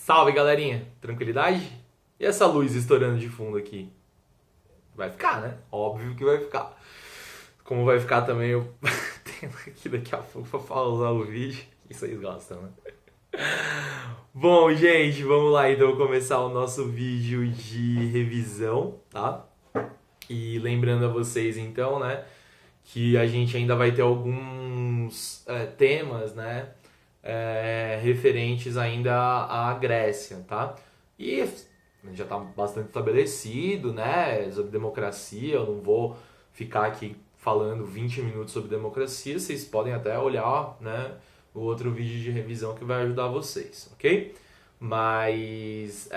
Salve, galerinha! Tranquilidade? E essa luz estourando de fundo aqui? Vai ficar, né? Óbvio que vai ficar. Como vai ficar também, eu tenho aqui daqui a pouco pra pausar o vídeo. Isso vocês gostam, né? Bom, gente, vamos lá então começar o nosso vídeo de revisão, tá? E lembrando a vocês então, né, que a gente ainda vai ter alguns temas, né, referentes ainda à Grécia, tá? E já está bastante estabelecido, né, sobre democracia. Eu não vou ficar aqui falando 20 minutos sobre democracia. Vocês podem até olhar, né, o outro vídeo de revisão que vai ajudar vocês, ok? Mas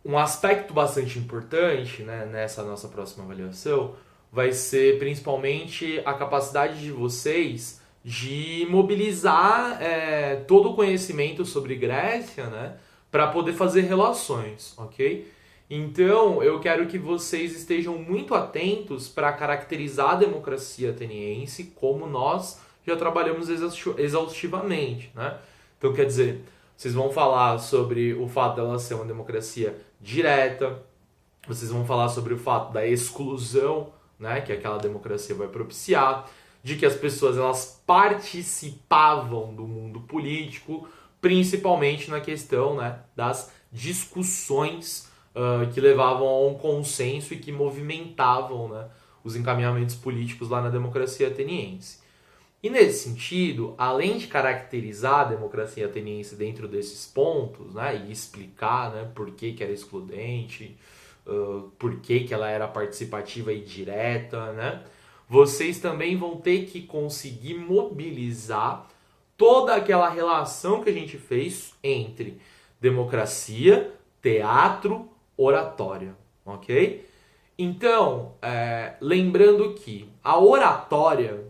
um aspecto bastante importante, né, nessa nossa próxima avaliação vai ser principalmente a capacidade de vocês de mobilizar todo o conhecimento sobre Grécia, né, para poder fazer relações, ok? Então, eu quero que vocês estejam muito atentos para caracterizar a democracia ateniense como nós já trabalhamos exaustivamente, né? Então, quer dizer, vocês vão falar sobre o fato dela ser uma democracia direta, vocês vão falar sobre o fato da exclusão, né, que aquela democracia vai propiciar, de que as pessoas elas participavam do mundo político, principalmente na questão, né, das discussões que levavam a um consenso e que movimentavam, né, os encaminhamentos políticos lá na democracia ateniense. E nesse sentido, além de caracterizar a democracia ateniense dentro desses pontos, né, e explicar, né, por que era excludente, por que ela era participativa e direta, né, vocês também vão ter que conseguir mobilizar toda aquela relação que a gente fez entre democracia, teatro, oratória, ok? Então, lembrando que a oratória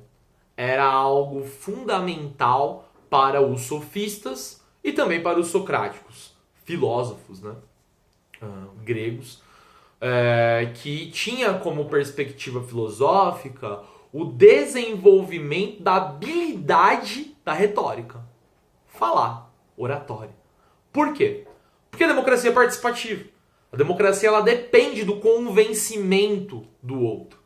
era algo fundamental para os sofistas e também para os socráticos, filósofos, né, gregos, que tinha como perspectiva filosófica o desenvolvimento da habilidade da retórica. Falar, oratória. Por quê? Porque a democracia é participativa. A democracia ela depende do convencimento do outro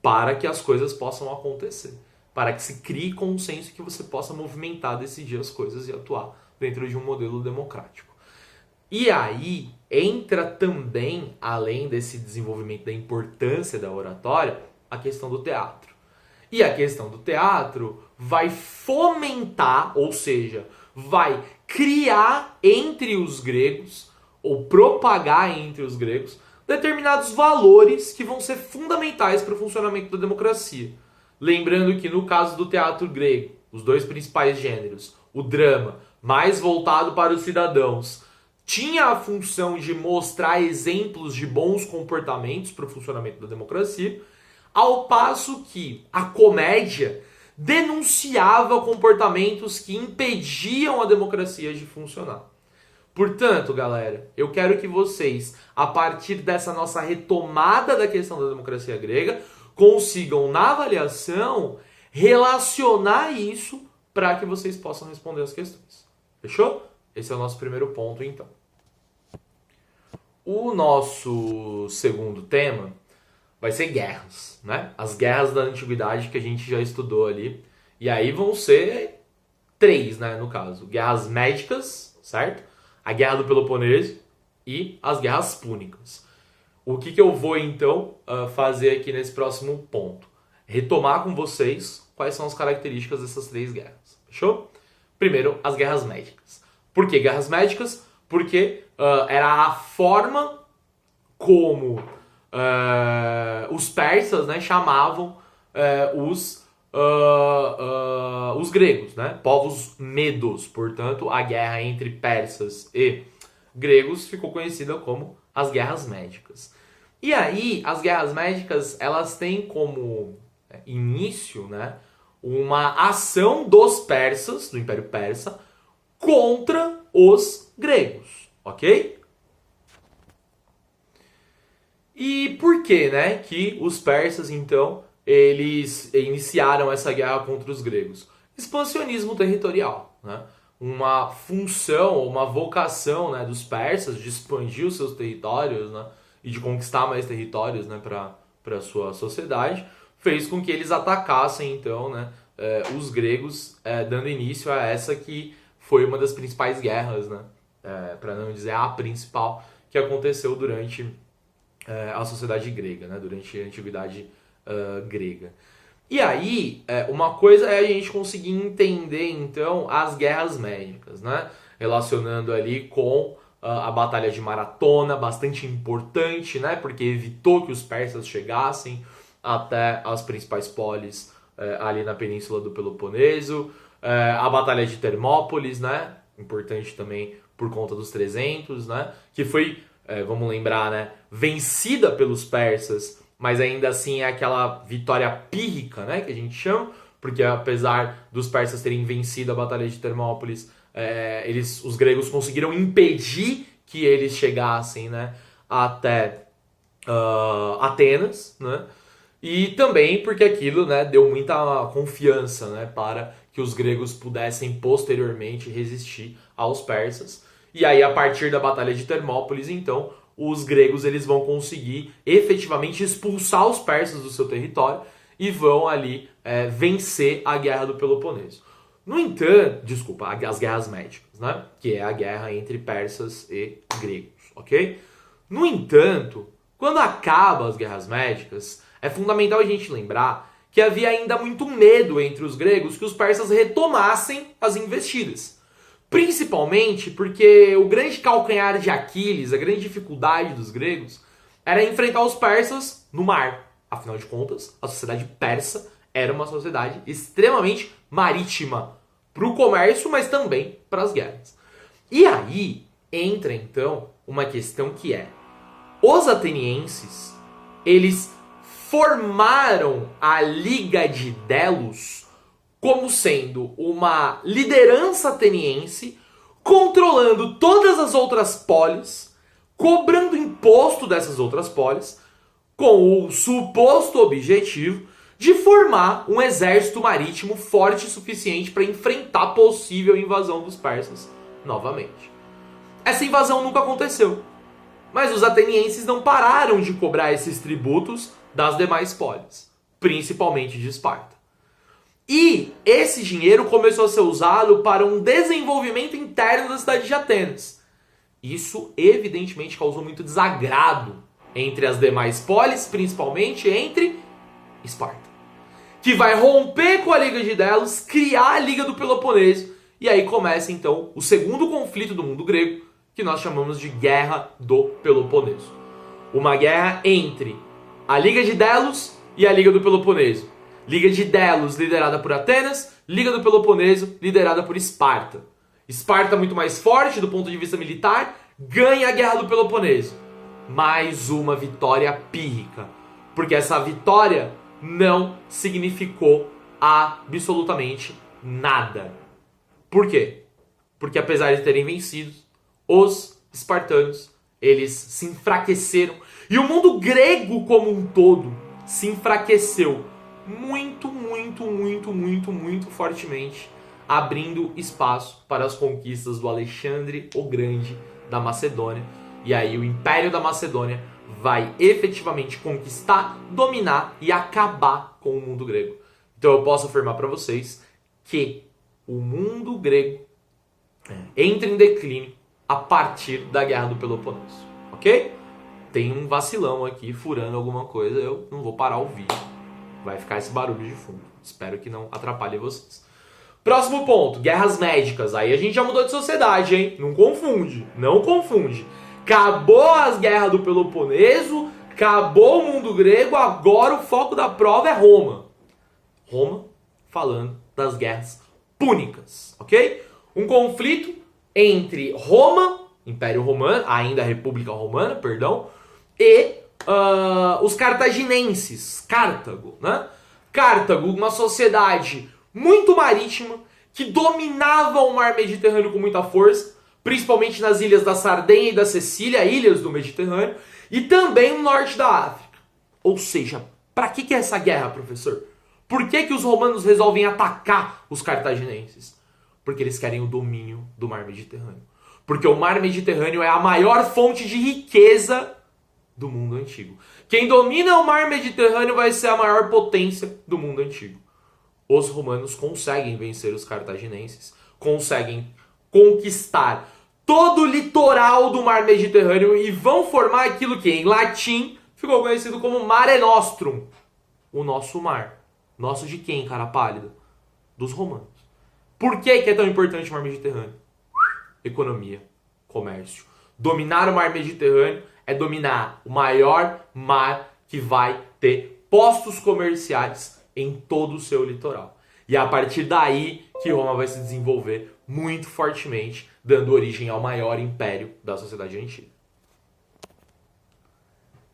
para que as coisas possam acontecer. Para que se crie consenso e que você possa movimentar, decidir as coisas e atuar dentro de um modelo democrático. E aí entra também, além desse desenvolvimento da importância da oratória, a questão do teatro. E a questão do teatro vai fomentar, ou seja, vai criar entre os gregos, ou propagar entre os gregos, determinados valores que vão ser fundamentais para o funcionamento da democracia. Lembrando que no caso do teatro grego, os dois principais gêneros, o drama, mais voltado para os cidadãos, tinha a função de mostrar exemplos de bons comportamentos para o funcionamento da democracia, ao passo que a comédia denunciava comportamentos que impediam a democracia de funcionar. Portanto, galera, eu quero que vocês, a partir dessa nossa retomada da questão da democracia grega, consigam, na avaliação, relacionar isso para que vocês possam responder as questões. Fechou? Esse é o nosso primeiro ponto, então. O nosso segundo tema vai ser guerras, né? As guerras da antiguidade que a gente já estudou ali. E aí vão ser 3, né, no caso. Guerras médicas, certo? A Guerra do Peloponeso e as Guerras Púnicas. O que eu vou, então, fazer aqui nesse próximo ponto? Retomar com vocês quais são as características dessas 3 guerras. Fechou? Primeiro, as guerras médicas. Por que guerras médicas? Porque era a forma como os persas, né, chamavam os gregos, né? Povos medos. Portanto, a guerra entre persas e gregos ficou conhecida como as guerras médicas. E aí, as guerras médicas, elas têm como início, né, uma ação dos persas, do Império Persa, contra os gregos, ok? E por que, né, que os persas, então, eles iniciaram essa guerra contra os gregos? Expansionismo territorial, né? uma função, uma vocação, né, dos persas de expandir os seus territórios, né, e de conquistar mais territórios, né, para a sua sociedade, fez com que eles atacassem, então, né, os gregos, dando início a essa que foi uma das principais guerras, né, para não dizer a principal, que aconteceu durante a sociedade grega, né, durante a antiguidade grega. E aí, uma coisa é a gente conseguir entender, então, as guerras médicas, né? Relacionando ali com a Batalha de Maratona, bastante importante, né? Porque evitou que os persas chegassem até as principais polis ali na Península do Peloponeso. A Batalha de Termópolis, né? Importante também por conta dos 300, né? Que foi, vamos lembrar, né? Vencida pelos persas, mas ainda assim é aquela vitória pírrica, né, que a gente chama, porque apesar dos persas terem vencido a Batalha de Termópolis, os gregos conseguiram impedir que eles chegassem, né, até Atenas, né, e também porque aquilo, né, deu muita confiança, né, para que os gregos pudessem posteriormente resistir aos persas. E aí, a partir da Batalha de Termópolis, então, os gregos eles vão conseguir efetivamente expulsar os persas do seu território e vão ali vencer a Guerra do Peloponeso. No entanto, as guerras médicas, né? Que é a guerra entre persas e gregos, ok? No entanto, quando acabam as guerras médicas, é fundamental a gente lembrar que havia ainda muito medo entre os gregos que os persas retomassem as investidas. Principalmente porque o grande calcanhar de Aquiles, a grande dificuldade dos gregos, era enfrentar os persas no mar. Afinal de contas, a sociedade persa era uma sociedade extremamente marítima para o comércio, mas também para as guerras. E aí entra então uma questão que é: os atenienses, eles formaram a Liga de Delos como sendo uma liderança ateniense controlando todas as outras polis, cobrando imposto dessas outras polis, com o suposto objetivo de formar um exército marítimo forte o suficiente para enfrentar a possível invasão dos persas novamente. Essa invasão nunca aconteceu, mas os atenienses não pararam de cobrar esses tributos das demais polis, principalmente de Esparta. E esse dinheiro começou a ser usado para um desenvolvimento interno da cidade de Atenas. Isso evidentemente causou muito desagrado entre as demais polis, principalmente entre Esparta, que vai romper com a Liga de Delos, criar a Liga do Peloponeso, e aí começa então o segundo conflito do mundo grego, que nós chamamos de Guerra do Peloponeso. Uma guerra entre a Liga de Delos e a Liga do Peloponeso. Liga de Delos, liderada por Atenas. Liga do Peloponeso, liderada por Esparta. Esparta, muito mais forte do ponto de vista militar, ganha a Guerra do Peloponeso. Mais uma vitória pírrica. Porque essa vitória não significou absolutamente nada. Por quê? Porque apesar de terem vencido, os espartanos, eles se enfraqueceram. E o mundo grego como um todo se enfraqueceu muito fortemente, abrindo espaço para as conquistas do Alexandre o Grande da Macedônia. E aí o Império da Macedônia vai efetivamente conquistar, dominar e acabar com o mundo grego. Então eu posso afirmar para vocês que o mundo grego entra em declínio a partir da Guerra do Peloponeso, ok? Tem um vacilão aqui furando alguma coisa, eu não vou parar o vídeo. Vai ficar esse barulho de fundo. Espero que não atrapalhe vocês. Próximo ponto, guerras médicas. Aí a gente já mudou de sociedade, hein? Não confunde, não confunde. Acabou as guerras do Peloponeso, acabou o mundo grego, agora o foco da prova é Roma. Roma, falando das guerras púnicas, ok? Um conflito entre Roma, Império Romano, ainda República Romana, perdão, e os cartaginenses, Cartago, né? Cartago, uma sociedade muito marítima que dominava o mar Mediterrâneo com muita força, principalmente nas ilhas da Sardenha e da Sicília, ilhas do Mediterrâneo, e também no norte da África. Ou seja, para que é essa guerra, professor? Por que os romanos resolvem atacar os cartaginenses? Porque eles querem o domínio do mar Mediterrâneo. Porque o mar Mediterrâneo é a maior fonte de riqueza do mundo antigo. Quem domina o mar Mediterrâneo vai ser a maior potência do mundo antigo. Os romanos conseguem vencer os cartaginenses, conseguem conquistar todo o litoral do mar Mediterrâneo e vão formar aquilo que em latim ficou conhecido como Mare Nostrum, o nosso mar. Nosso de quem, cara pálida? Dos romanos. Por que é tão importante o mar Mediterrâneo? Economia, comércio. Dominar o mar Mediterrâneo é dominar o maior mar que vai ter postos comerciais em todo o seu litoral. E é a partir daí que Roma vai se desenvolver muito fortemente, dando origem ao maior império da sociedade antiga.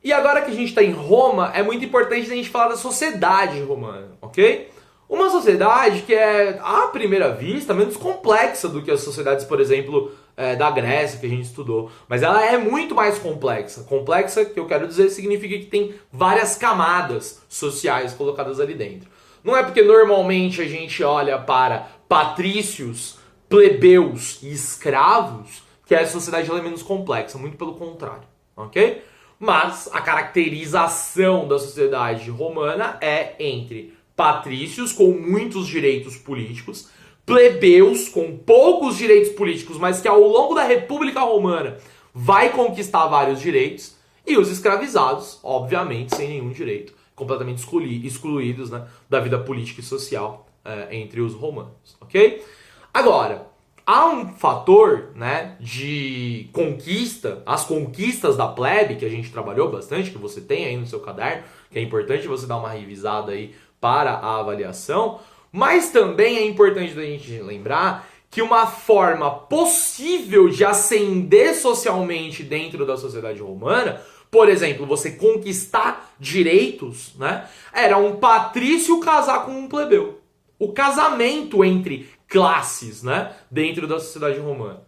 E agora que a gente está em Roma, é muito importante a gente falar da sociedade romana, ok? Uma sociedade que é, à primeira vista, menos complexa do que as sociedades, por exemplo, da Grécia, que a gente estudou. Mas ela é muito mais complexa. Complexa, que eu quero dizer, significa que tem várias camadas sociais colocadas ali dentro. Não é porque normalmente a gente olha para patrícios, plebeus e escravos que a sociedade é menos complexa. Muito pelo contrário, ok? Mas a caracterização da sociedade romana é entre patrícios com muitos direitos políticos, plebeus com poucos direitos políticos, mas que ao longo da República Romana vai conquistar vários direitos, e os escravizados, obviamente, sem nenhum direito, completamente excluídos, né, da vida política e social entre os romanos, ok? Agora, há um fator, né, de conquista, as conquistas da plebe, que a gente trabalhou bastante, que você tem aí no seu caderno, que é importante você dar uma revisada aí para a avaliação, mas também é importante a gente lembrar que uma forma possível de ascender socialmente dentro da sociedade romana, por exemplo, você conquistar direitos, né, era um patrício casar com um plebeu. O casamento entre classes, né, dentro da sociedade romana.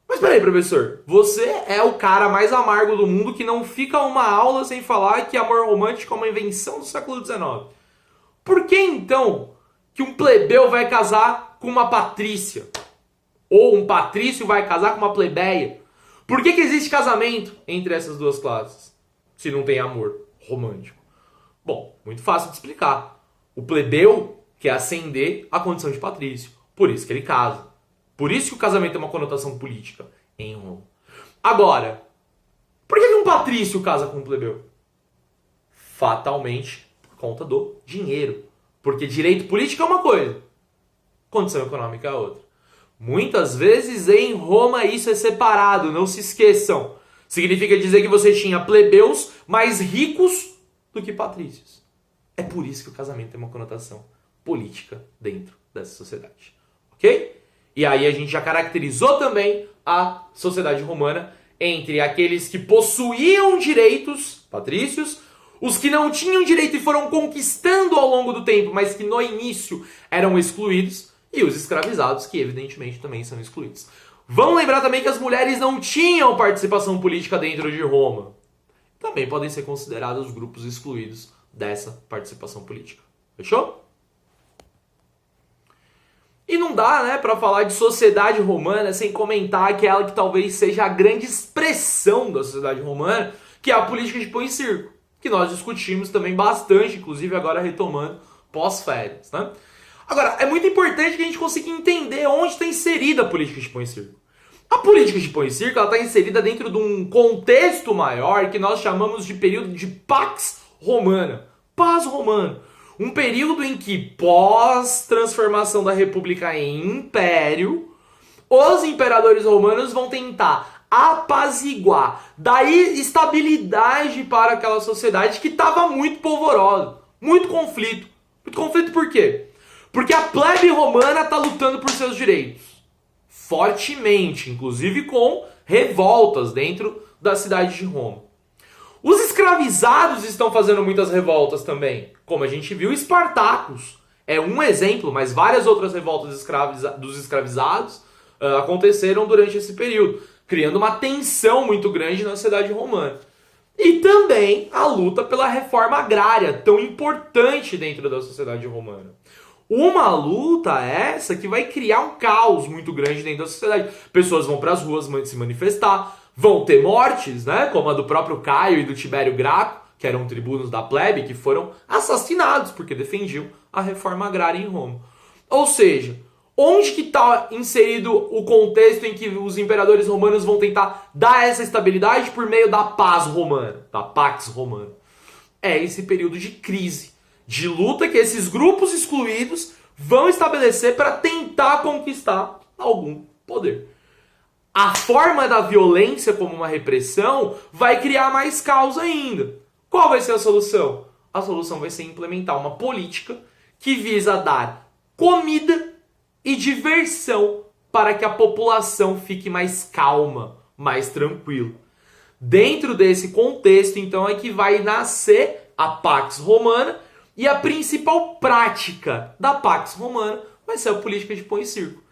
Mas peraí, professor, você é o cara mais amargo do mundo que não fica uma aula sem falar que amor romântico é uma invenção do século XIX. Por que então que um plebeu vai casar com uma patrícia? Ou um patrício vai casar com uma plebeia? Por que existe casamento entre essas duas classes, se não tem amor romântico? Bom, muito fácil de explicar. O plebeu quer ascender à condição de patrício. Por isso que ele casa. Por isso que o casamento tem uma conotação política em Roma. Agora, por que um patrício casa com um plebeu? Fatalmente por conta do dinheiro. Porque direito político é uma coisa, condição econômica é outra. Muitas vezes em Roma isso é separado, não se esqueçam. Significa dizer que você tinha plebeus mais ricos do que patrícios. É por isso que o casamento tem uma conotação política dentro dessa sociedade. Ok? E aí a gente já caracterizou também a sociedade romana entre aqueles que possuíam direitos, patrícios, os que não tinham direito e foram conquistando ao longo do tempo, mas que no início eram excluídos, e os escravizados, que evidentemente também são excluídos. Vamos lembrar também que as mulheres não tinham participação política dentro de Roma. Também podem ser considerados grupos excluídos dessa participação política. Fechou? E não dá, né, para falar de sociedade romana sem comentar aquela que talvez seja a grande expressão da sociedade romana, que é a política de pão e circo, que nós discutimos também bastante, inclusive agora retomando pós-férias, né? Agora, é muito importante que a gente consiga entender onde está inserida a política de pão e circo. A política de pão e circo está inserida dentro de um contexto maior que nós chamamos de período de Pax Romana, paz romana. Um período em que, pós-transformação da República em Império, os imperadores romanos vão tentar apaziguar, dar estabilidade para aquela sociedade que estava muito polvorosa, muito conflito. Muito conflito por quê? Porque a plebe romana está lutando por seus direitos, fortemente, inclusive com revoltas dentro da cidade de Roma. Os escravizados estão fazendo muitas revoltas também. Como a gente viu, Espartacus é um exemplo, mas várias outras revoltas dos escravizados aconteceram durante esse período, criando uma tensão muito grande na sociedade romana. E também a luta pela reforma agrária, tão importante dentro da sociedade romana. Uma luta essa que vai criar um caos muito grande dentro da sociedade. Pessoas vão para as ruas se manifestar, vão ter mortes, né? Como a do próprio Caio e do Tibério Graco, que eram tribunos da plebe, que foram assassinados porque defendiam a reforma agrária em Roma. Ou seja, onde que está inserido o contexto em que os imperadores romanos vão tentar dar essa estabilidade por meio da paz romana, da Pax Romana? É esse período de crise, de luta que esses grupos excluídos vão estabelecer para tentar conquistar algum poder. A forma da violência como uma repressão vai criar mais caos ainda. Qual vai ser a solução? A solução vai ser implementar uma política que visa dar comida e diversão para que a população fique mais calma, mais tranquila. Dentro desse contexto, então, é que vai nascer a Pax Romana, e a principal prática da Pax Romana vai ser a política de pão e circo.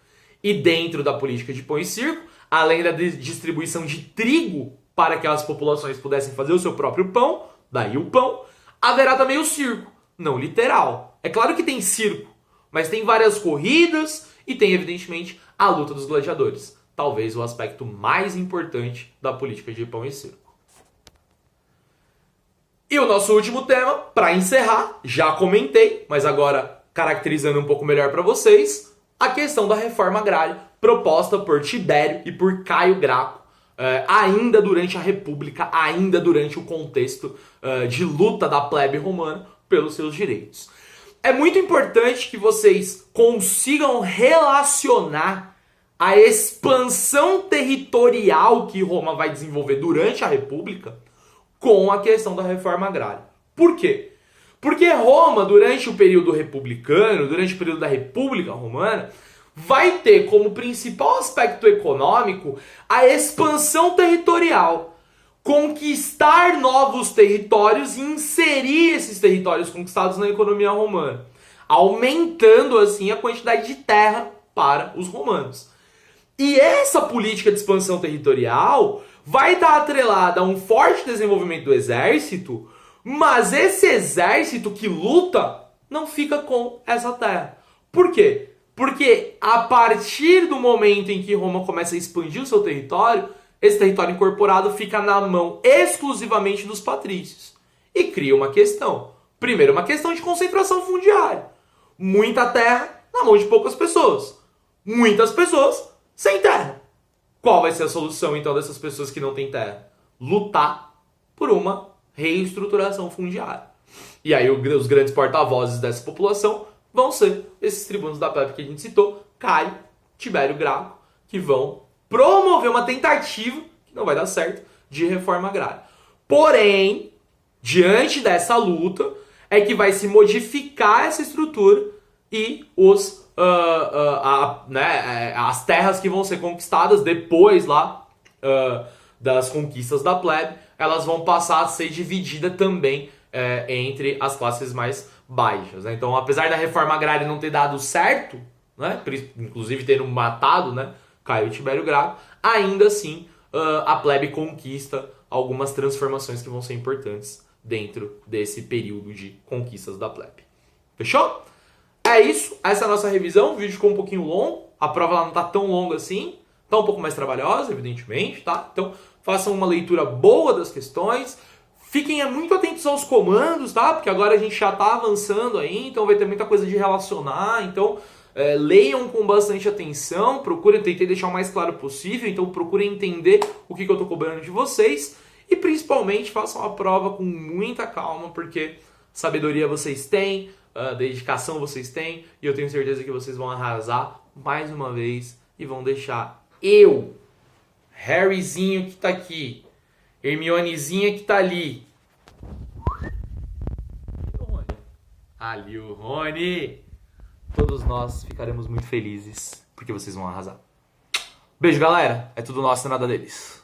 E dentro da política de pão e circo, além da distribuição de trigo para que as populações pudessem fazer o seu próprio pão, daí o pão, haverá também o circo, não literal. É claro que tem circo, mas tem várias corridas e tem, evidentemente, a luta dos gladiadores. Talvez o aspecto mais importante da política de pão e circo. E o nosso último tema, para encerrar, já comentei, mas agora caracterizando um pouco melhor para vocês, a questão da reforma agrária proposta por Tibério e por Caio Graco, ainda durante a República, ainda durante o contexto de luta da plebe romana pelos seus direitos. É muito importante que vocês consigam relacionar a expansão territorial que Roma vai desenvolver durante a República com a questão da reforma agrária. Por quê? Porque Roma, durante o período republicano, durante o período da República Romana, vai ter como principal aspecto econômico a expansão territorial. Conquistar novos territórios e inserir esses territórios conquistados na economia romana, aumentando assim a quantidade de terra para os romanos. E essa política de expansão territorial vai estar atrelada a um forte desenvolvimento do exército, mas esse exército que luta não fica com essa terra. Por quê? Porque a partir do momento em que Roma começa a expandir o seu território, esse território incorporado fica na mão exclusivamente dos patrícios. E cria uma questão. Primeiro, uma questão de concentração fundiária. Muita terra na mão de poucas pessoas. Muitas pessoas sem terra. Qual vai ser a solução, então, dessas pessoas que não têm terra? Lutar por uma reestruturação fundiária. E aí os grandes porta-vozes dessa população vão ser esses tribunos da plebe que a gente citou, Caio, Tibério Graco, que vão promover uma tentativa, que não vai dar certo, de reforma agrária. Porém, diante dessa luta, é que vai se modificar essa estrutura e as terras que vão ser conquistadas depois lá das conquistas da plebe, elas vão passar a ser divididas também entre as classes mais baixas. Né? Então, apesar da reforma agrária não ter dado certo, né, inclusive tendo matado, né, Caio e Tibério Graco, ainda assim a plebe conquista algumas transformações que vão ser importantes dentro desse período de conquistas da plebe. Fechou? É isso, essa é a nossa revisão. O vídeo ficou um pouquinho longo, a prova ela não está tão longa assim, está um pouco mais trabalhosa, evidentemente, tá? Então façam uma leitura boa das questões, fiquem muito atentos aos comandos, tá? Porque agora a gente já está avançando aí, então vai ter muita coisa de relacionar, então leiam com bastante atenção, procurem, tentei deixar o mais claro possível, então procurem entender o que eu estou cobrando de vocês e principalmente façam a prova com muita calma, porque sabedoria vocês têm, dedicação vocês têm, e eu tenho certeza que vocês vão arrasar mais uma vez e vão deixar Harryzinho que tá aqui, Hermionezinha que tá ali, ali o Rony, todos nós ficaremos muito felizes porque vocês vão arrasar. Beijo, galera, é tudo nosso e nada deles.